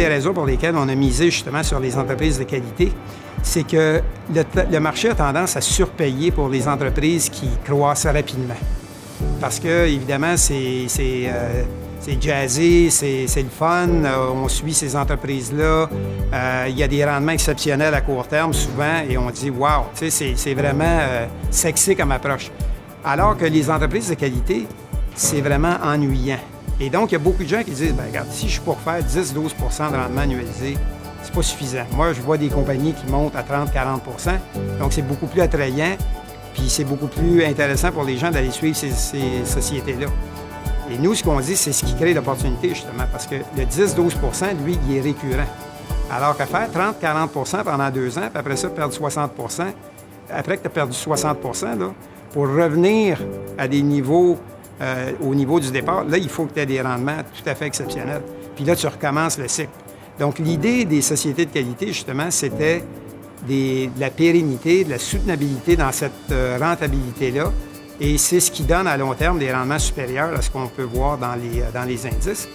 des raisons pour lesquelles on a misé justement sur les entreprises de qualité, c'est que le marché a tendance à surpayer pour les entreprises qui croissent rapidement. Parce que, évidemment, c'est jazzy, c'est le fun, on suit ces entreprises-là, il y a des rendements exceptionnels à court terme souvent et on dit « wow », tu sais, c'est vraiment sexy comme approche. Alors que les entreprises de qualité, c'est vraiment ennuyant. Et donc, il y a beaucoup de gens qui disent « bien, regarde, si je suis pour faire 10-12 de rendement annualisé, c'est pas suffisant. » Moi, je vois des compagnies qui montent à 30-40 %, donc c'est beaucoup plus attrayant, puis c'est beaucoup plus intéressant pour les gens d'aller suivre ces sociétés-là. Et nous, ce qu'on dit, c'est ce qui crée l'opportunité, justement, parce que le 10-12 % lui, il est récurrent. Alors qu'à faire 30-40 % pendant 2 ans, puis après ça, perdre 60 % après que tu as perdu 60 % là, pour revenir à des niveaux, au niveau du départ, là, il faut que tu aies des rendements tout à fait exceptionnels. Puis là, tu recommences le cycle. Donc, l'idée des sociétés de qualité, justement, c'était de la pérennité, de la soutenabilité dans cette rentabilité-là. Et c'est ce qui donne à long terme des rendements supérieurs à ce qu'on peut voir dans les indices.